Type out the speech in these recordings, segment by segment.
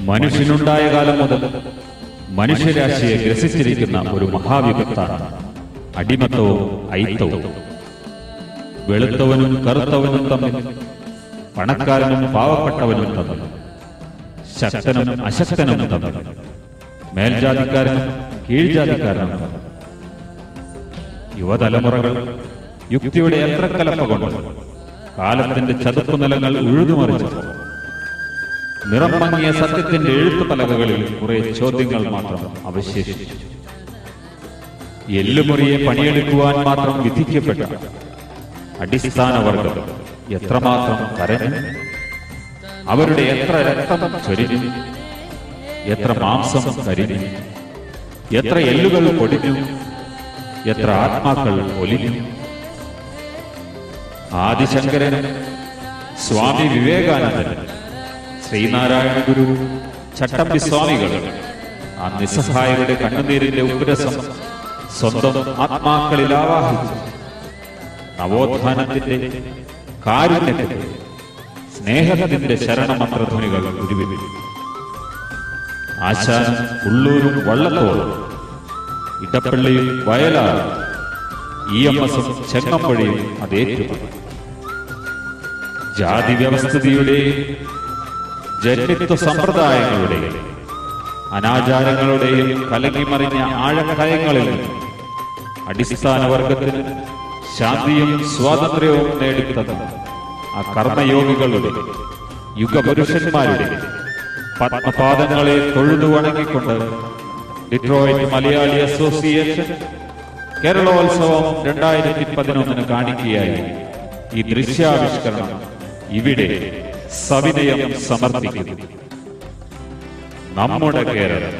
മനുഷ്യനുണ്ടായ കാലം മുതൽ മനുഷ്യരാശിയെ ഗ്രസിച്ചിരിക്കുന്ന ഒരു മഹാവിപത്താണ് അടിമത്തവും അയിത്തവും. വെളുത്തവനും കറുത്തവനും തമ്മിൽ, പണക്കാരനും പാവപ്പെട്ടവനും തമ്മിൽ, ശക്തനും അശക്തനും തമ്മിൽ, മേൽജാതിക്കാരനും കീഴ്ജാതിക്കാരനും തമ്മിൽ. യുവതലമുറകൾ യുക്തിയുടെ യന്ത്രക്കലപ്പ കൊണ്ട് കാലത്തിന്റെ ചതുപ്പ് നിലങ്ങൾ ഉഴുതുമറിച്ചപ്പോൾ നിറം മങ്ങിയ സത്യത്തിന്റെ എഴുത്തുപലകകളിൽ കുറെ ചോദ്യങ്ങൾ മാത്രം അവശേഷിച്ചു. എല്ലുമുറിയെ പണിയെടുക്കുവാൻ മാത്രം വിധിക്കപ്പെട്ട അടിസ്ഥാന വർഗം എത്രമാത്രം കരഞ്ഞു, അവരുടെ എത്ര രക്തം ചൊരിഞ്ഞു, എത്ര മാംസം കരിഞ്ഞു, എത്ര എല്ലുകൾ പൊടിഞ്ഞു, എത്ര ആത്മാക്കൾ ഒലിഞ്ഞു. ആദിശങ്കരനും സ്വാമി വിവേകാനന്ദനും ശ്രീനാരായണ ഗുരു, ചട്ടമ്പി സ്വാമികൾ ആ നിസ്സഹായരുടെ കണ്ണുനീരിന്റെ ഉഗ്രസം സ്വന്തം ആത്മാക്കളിൽ ആവാഹിച്ചു നവോത്ഥാനത്തിന്റെ, കാരുണ്യത്തിന്റെ, സ്നേഹത്തിന്റെ ശരണമന്ത്രധ്വനികൾ ഉരുവിട്ടു. ആശാനും ഉള്ളൂരും വള്ളത്തോളും, ഇടപ്പള്ളിയും വയലാറും, EMS-ഉം ചെങ്ങമ്പുഴയും അതേറ്റുപറഞ്ഞു. ജാതി വ്യവസ്ഥിതിയുടെയും ജന്മിത്വ സമ്പ്രദായങ്ങളുടെയും അനാചാരങ്ങളുടെയും കലങ്ങിമറിഞ്ഞ ആഴക്കയങ്ങളിൽ നിന്ന് അടിസ്ഥാന വർഗത്തിന് ശാന്തിയും സ്വാതന്ത്ര്യവും നേടിത്തന്ന ആ കർമ്മയോഗികളുടെ, യുഗപുരുഷന്മാരുടെ പത്മപാദങ്ങളെ തൊഴുതു വണങ്ങിക്കൊണ്ട് ഡിട്രോയിറ്റ് മലയാളി അസോസിയേഷൻ കേരളോത്സവം 2011 കാണിക്കുകയായി ഈ ദൃശ്യാവിഷ്കരണം ഇവിടെ സവിനയം സമർപ്പിക്കുന്നു. നമ്മുടെ കേരളം.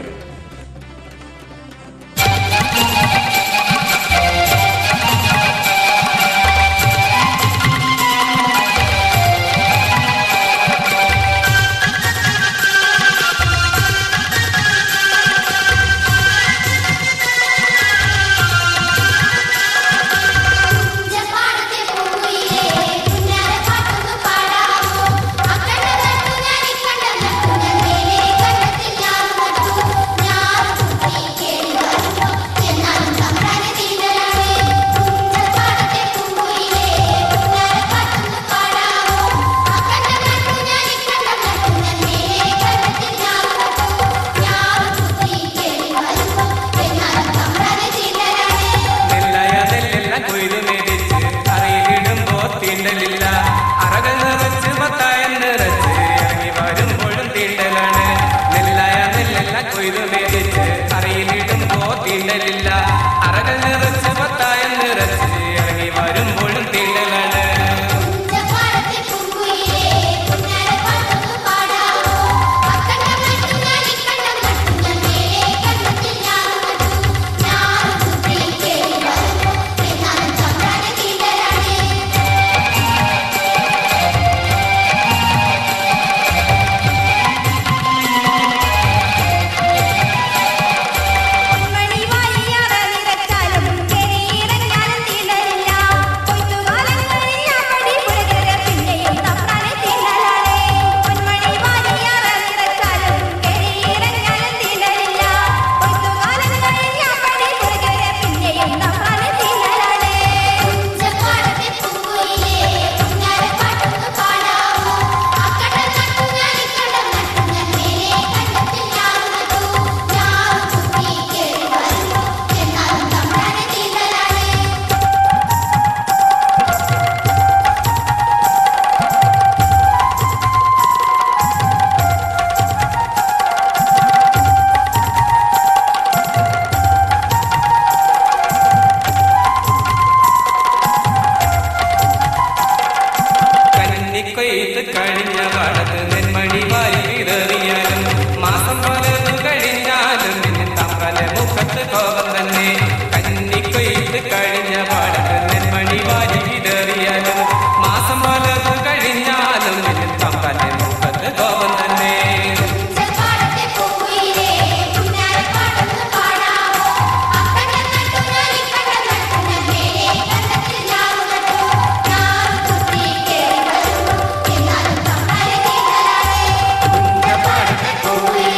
Oh,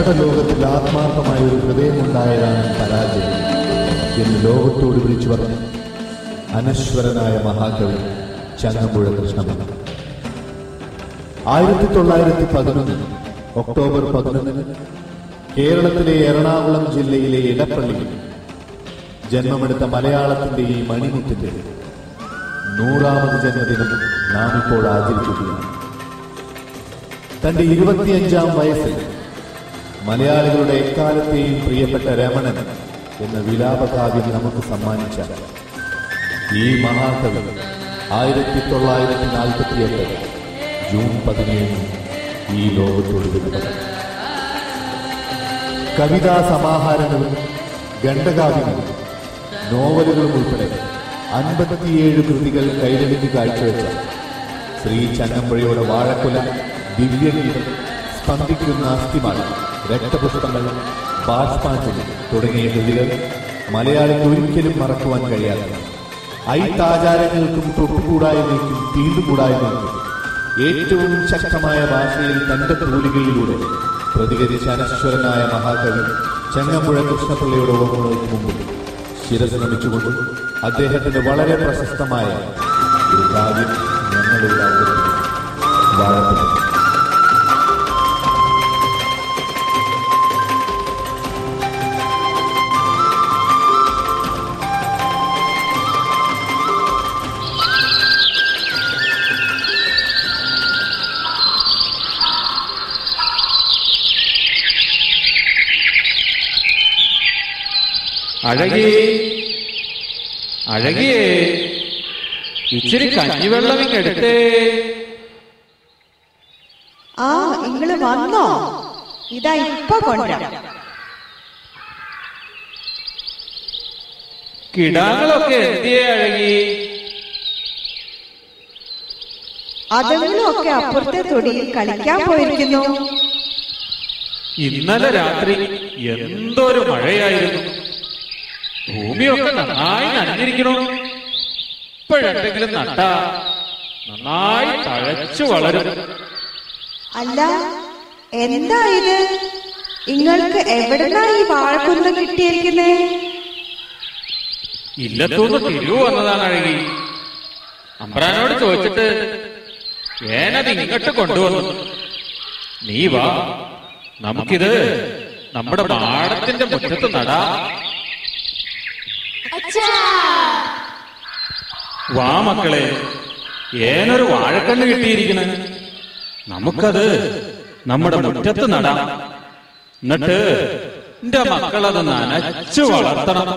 ഞങ്ങളുടെ ലോകത്തിൽ ആത്മാർത്ഥമായ ഒരു ഹൃദയമുണ്ടായതാണ് പരാജയം എന്ന് ലോകത്തോട് വിളിച്ചു പറഞ്ഞ അനശ്വരനായ മഹാകവി ചങ്ങമ്പുഴ കൃഷ്ണപിള്ള. 1911 ഒക്ടോബർ 11 കേരളത്തിലെ എറണാകുളം ജില്ലയിലെ ഇടപ്പള്ളിയിൽ ജന്മമെടുത്ത മലയാളത്തിന്റെ ഈ മണിമുത്തിന്റെ 100ാമത് ജന്മദിനം നാം ഇപ്പോൾ ആചരിക്കുകയാണ്. തന്റെ 25ാം വയസ്സിൽ മലയാളികളുടെ എക്കാലത്തെയും പ്രിയപ്പെട്ട രമണൻ എന്ന വിലാപകാവ്യം നമുക്ക് സമ്മാനിച്ച ഈ മഹാകവി 1948 ജൂൺ 17 ഈ ലോകത്തോട് വിടപ്പെട്ടു. കവിതാ സമാഹാരങ്ങളും ഖണ്ഡകാവ്യങ്ങളും നോവലുകളും ഉൾപ്പെടെ 57 കൃതികൾ കൈരളിക്ക് കാഴ്ചവെച്ച ശ്രീ ചങ്ങമ്പുഴയുടെ വാഴക്കുല, ദിവ്യഗീതം, സ്പന്ദിക്കുന്ന അസ്ഥിമാല, രക്തപുഷ്പങ്ങൾ, ബാഷ്പാഞ്ജലി തുടങ്ങിയ കൃതികൾ മലയാളിക്ക് ഒരിക്കലും മറക്കുവാൻ കഴിയാത്ത ഐത്താചാരങ്ങൾക്കും തൊട്ടുകൂടായ്മയ്ക്കും തീണ്ടുകൂടായ്മയ്ക്കും ഏറ്റവും ശക്തമായ ഭാഷയിൽ തന്റെ തൂലികയിലൂടെ പ്രതികരിച്ച അനശ്വരനായ മഹാകവി ചങ്ങമ്പുഴ കൃഷ്ണപിള്ളയുടെ ഓർമ്മകൾക്ക് മുമ്പിൽ ശിരസ് നമിച്ചുകൊണ്ട് അദ്ദേഹത്തിന്റെ വളരെ പ്രശസ്തമായ ഒരു കാവ്യം ഞങ്ങളുടെ അവതരിപ്പിക്കും. അഴകിയേ അഴകിയേ, ഇച്ചിരി കഞ്ഞിവെള്ളം ഇങ്ങെടുത്തേ. ആ, നിങ്ങള് വന്നോ? ഇതാ ഇപ്പൊ കൊണ്ടുവരാം. കിടാങ്ങളൊക്കെ എന്തിയേ അഴകി? അതെങ്കിലും ഒക്കെ അപ്പുറത്തെ തൊടിയിൽ കളിക്കാൻ പോയിരിക്കുന്നു. ഇന്നലെ രാത്രി എന്തൊരു മഴയായിരുന്നു. ഭൂമിയൊക്കെ നന്നായി നനഞ്ഞിരിക്കണു. ഇപ്പോഴെന്തെങ്കിലും നട്ടാ നന്നായി തഴച്ചു വളരും. അല്ല, എന്താ ഇത്? നിങ്ങൾക്ക് എവിടെന്നാ ഈ വാഴക്കുന്ന് കിട്ടിയിരിക്കുന്നേ? ഇല്ലത്തൂന്ന് തിരിവ് വന്നതാണ് അഴകി. അമ്പ്രാനോട് ചോദിച്ചിട്ട് ഏനത് ഇങ്ങോട്ട് കൊണ്ടുവന്നു. നീ വാ, നമുക്കിത് നമ്മുടെ പാടത്തിന്റെ മുറ്റത്ത് നടാം. വാ മക്കളെ, ഏനൊരു വാഴക്കണ്ണ് കിട്ടിയിരിക്കണ്. നമുക്കത് നമ്മുടെ മുറ്റത്ത് നടാം. എന്നിട്ട് എന്റെ മക്കളത് നനച്ചു വളർത്തണം.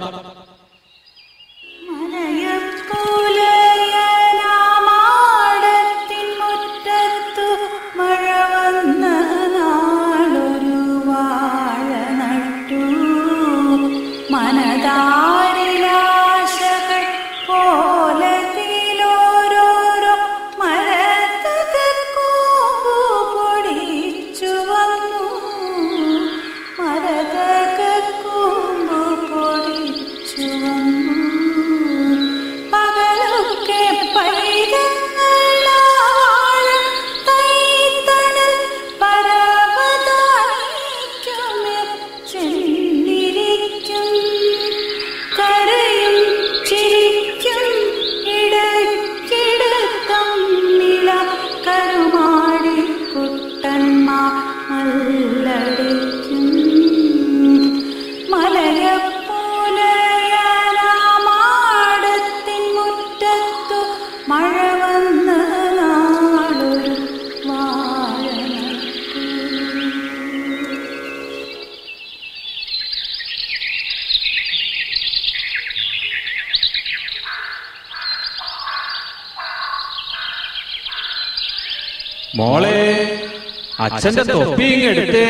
മോളെ, അച്ഛന്റെ തൊപ്പി ഇങ്ങെടുത്തേ.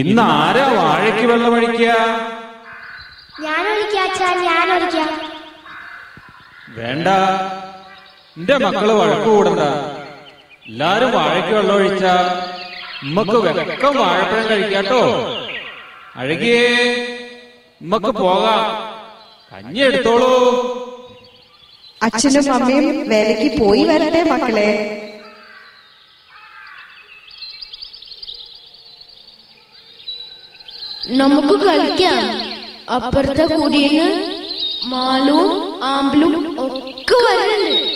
ഇന്ന് ആരാ വാഴയ്ക്ക് വെള്ളം ഒഴിക്കുക? വേണ്ട, എന്റെ മക്കള് വഴക്ക് കൂടണ്ട. എല്ലാരും വാഴയ്ക്ക് വെള്ളം ഒഴിച്ച ഉമ്മക്ക് വെക്കം വാഴപ്പഴം കഴിക്കാട്ടോ. അഴകിയേ, ഉമ്മക്ക് പോകാം. കഞ്ഞി എടുത്തോളൂ. അച്ഛനും അമ്മയും വേലയ്ക്ക് പോയി വരട്ടെ മക്കളെ. നമുക്ക് കളിക്കാം. അപ്പുറത്തെ കൂടിന് മാലും ആമ്പിളും ഒക്കെ വരുന്നുണ്ട്.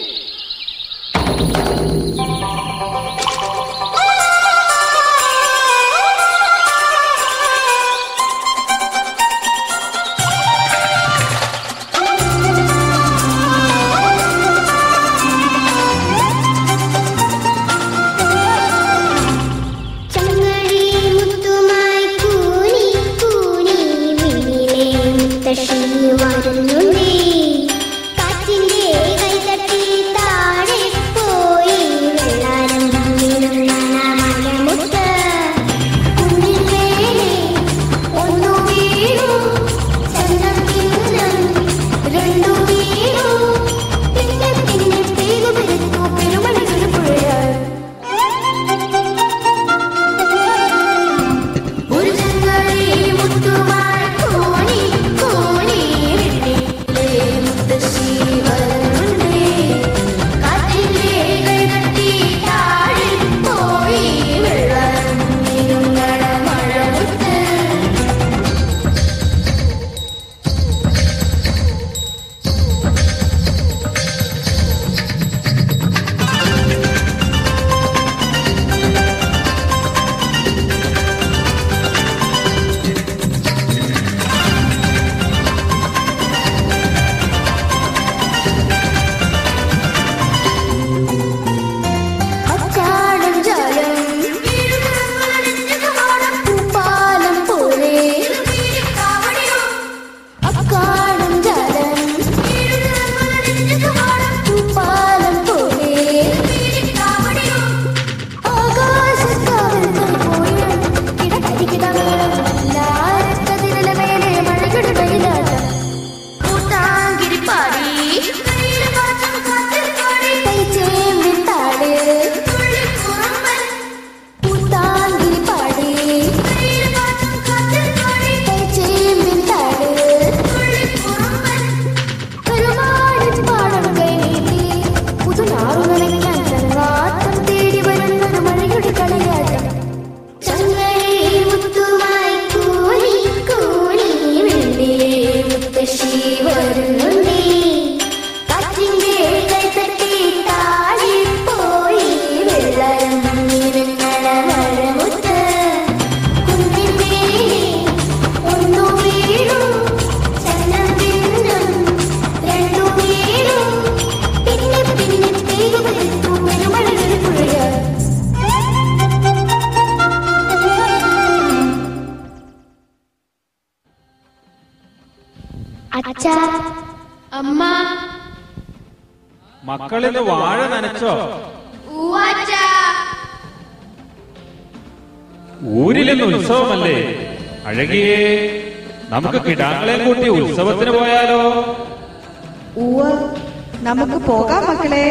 അമ്മ, മക്കളിന്ന് വാഴ നനച്ചോ? ഊരിലിന്ന് ഉത്സവമല്ലേ അഴകിയേ, നമുക്ക് കിടാങ്ങളെ കൂട്ടി ഉത്സവത്തിന് പോയാലോ? നമുക്ക് പോകാം മക്കളെ.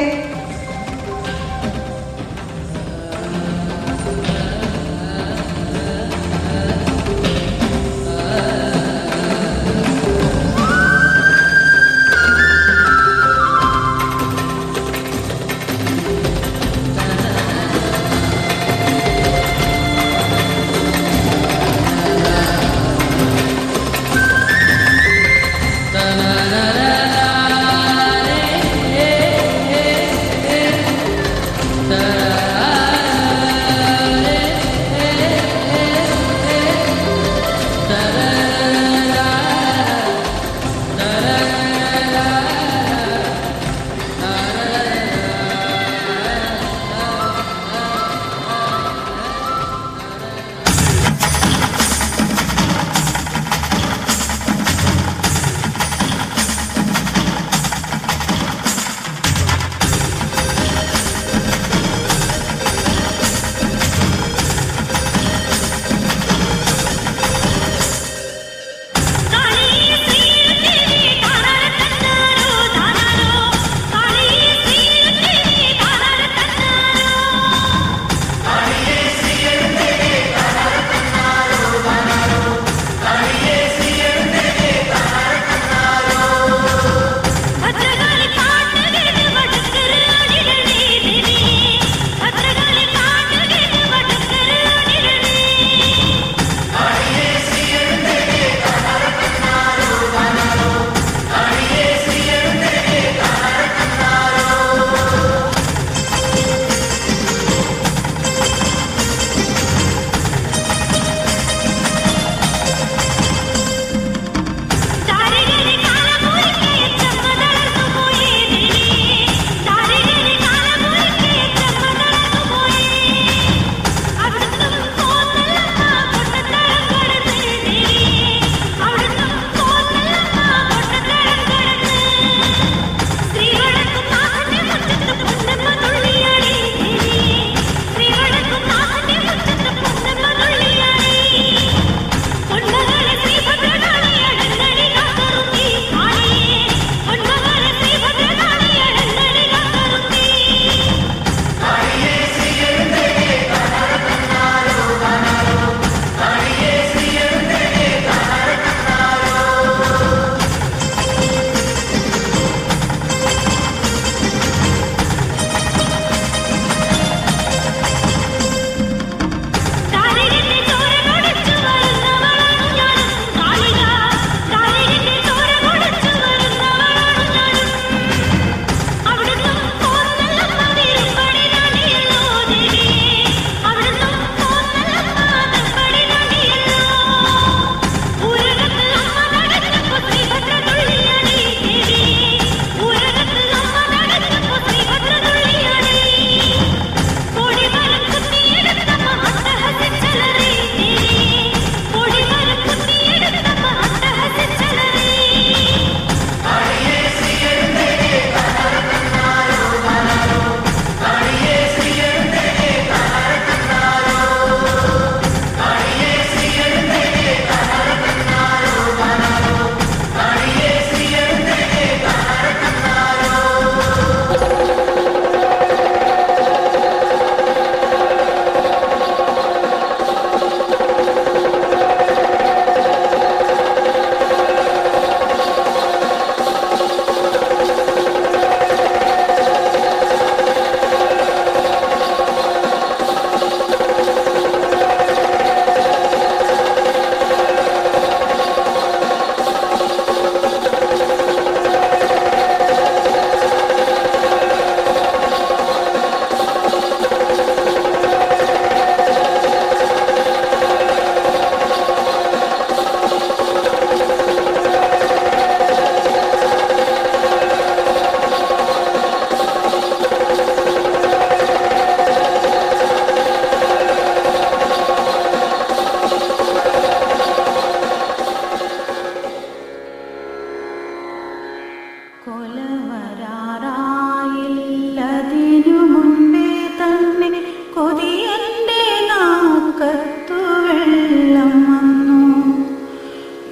കൊലവരാറായില്ലതിനു മുമ്പേ തന്നെ കൊതിയന്റെ നാക്കത്തു വെള്ളം വന്നു.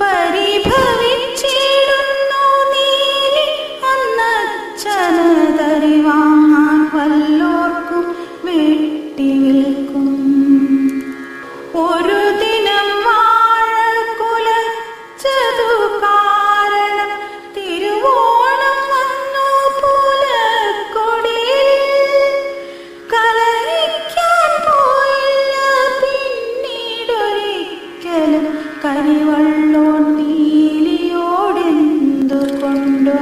പരിഭവിച്ചിടുന്നു നീലി അന്നച്ചനതറിവാങ്ങാൻ വല്ലോർക്കും വെട്ടി വിൽക്കും. ഒരു ദിനം വാഴ കുലച്ചതു കാരണം തിരുവോണം വന്നു പൂലക്കൊടിയിൽ. കലഹിക്കാൻ പോയില്ല പിന്നീടൊരിക്കലും കരിവള്ളോൻ നീലിയോടെന്തുകൊണ്ടോ.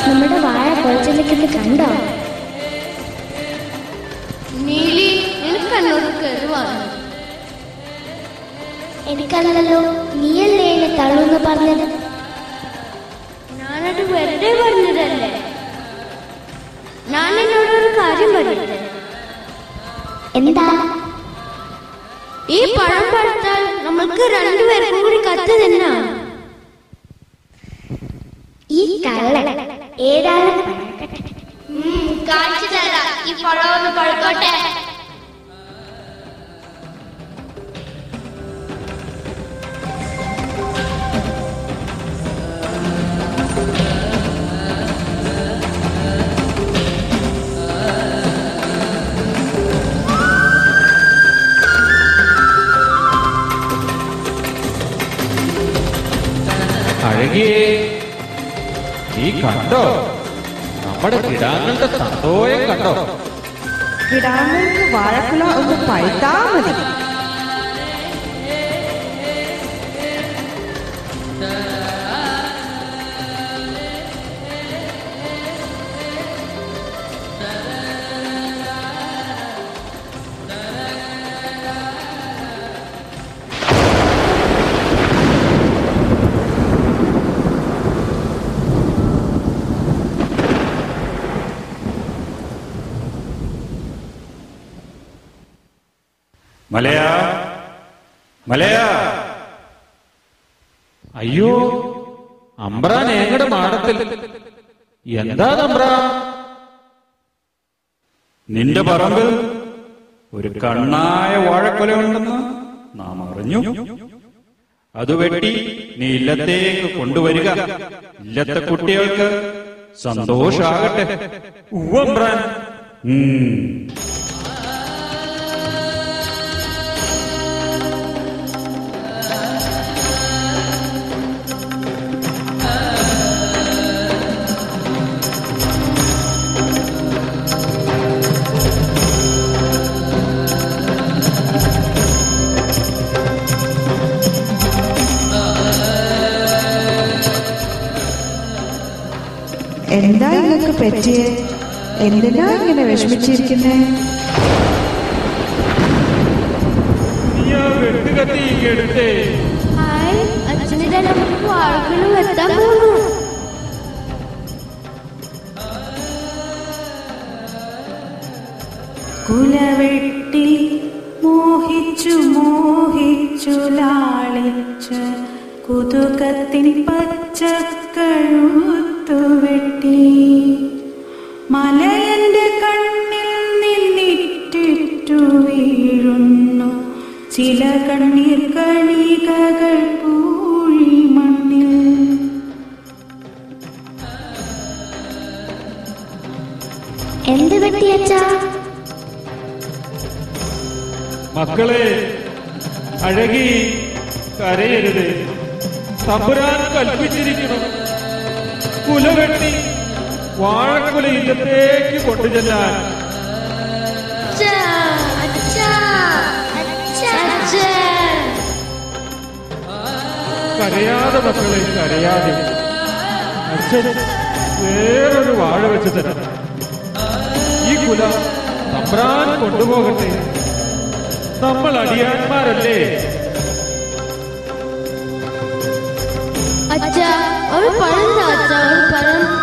നമ്മുടെ വാഴ കുഴച്ചിലേക്ക് കണ്ടോ? നീലി, നിനക്ക് എന്നോട് കരുവാണ്. എനിക്കല്ലല്ലോ, നീയല്ലേ എന്നെ തള്ളൂന്ന് പറഞ്ഞത്? ഞാനത് വെറുതെ പറഞ്ഞതല്ലേ. ഞാൻ എന്നോടൊരു കാര്യം പറയട്ടെ. എന്താ? ഈ പഴം പഴുത്താൽ നമ്മൾക്ക് രണ്ടുപേർക്കും കൂടി കത്ത് തന്നെ. ഈ കള്ളൻ ഏതായാലും കാണിച്ചു തരാം. ഈ പഴം ഒന്ന് പഴുക്കോട്ടെ. അഴകിയേ, നീ കണ്ടോ നമ്മുടെ കിടാങ്ങളുടെ സന്തോഷം കണ്ടോ? കിടാങ്ങൾക്ക് വാഴക്കുല ഒന്ന് പഴുത്താ മതി. മലയാ, മലയാ. അയ്യോ, അമ്പ്രാൻ എങ്ങടെ മാടത്തിൽ. എന്താ അമ്പ്ര? നിന്റെ പറമ്പിൽ ഒരു കണ്ണായ വാഴക്കൊല ഉണ്ടെന്ന് നാം അറിഞ്ഞു. അത് വെട്ടി നീ ഇല്ലത്തേക്ക് കൊണ്ടുവരിക. ഇല്ലത്തെ കുട്ടികൾക്ക് സന്തോഷാകട്ടെ. ഉവ്വമ്പ്രാൻ. എന്താ നിങ്ങൾക്ക് പറ്റിയേ? എന്തിനാ ഇങ്ങനെ വിഷമിച്ചിരിക്കുന്നേ? അച്ഛനിതാ നമുക്ക് വാഴകൾ വെട്ടാൻ പോകുന്നു. കുലവെട്ടി മോഹിച്ചു മോഹിച്ചു ലാളിച്ച് കുതുകത്തിൻ പച്ചക്കഴുത്തു വെട്ടി. മലയന്റെ കണ്ണിൽ നിന്നിട്ടിട്ടു വീഴുന്നു ചില കണ്ണീർ കണികകൾ പൂഴി മണ്ണിൽ. എന്ത് പറ്റിയച്ചാ? മക്കളെ, അഴകി കരയരുത്. തമ്പുരാൻ കൽപ്പിച്ചിരിക്കണം. കുലവെട്ടി വാഴക്കുല ഇല്ലത്തേക്ക് കൊണ്ടുചെല്ലാൻ. അച്ഛാ, അച്ഛാ, അച്ഛാ. കരയാതെ മക്കളെ, കരയാതെ. അച്ഛൻ വേറൊരു വാഴ വെച്ച് തരാം. ഈ കുല തമ്പ്രാൻ കൊണ്ടുപോകട്ടെ. നമ്മൾ അടിയാന്മാരല്ലേ? അച്ഛാ, ഒരു പഴം താ അച്ഛാ, ഒരു പഴം.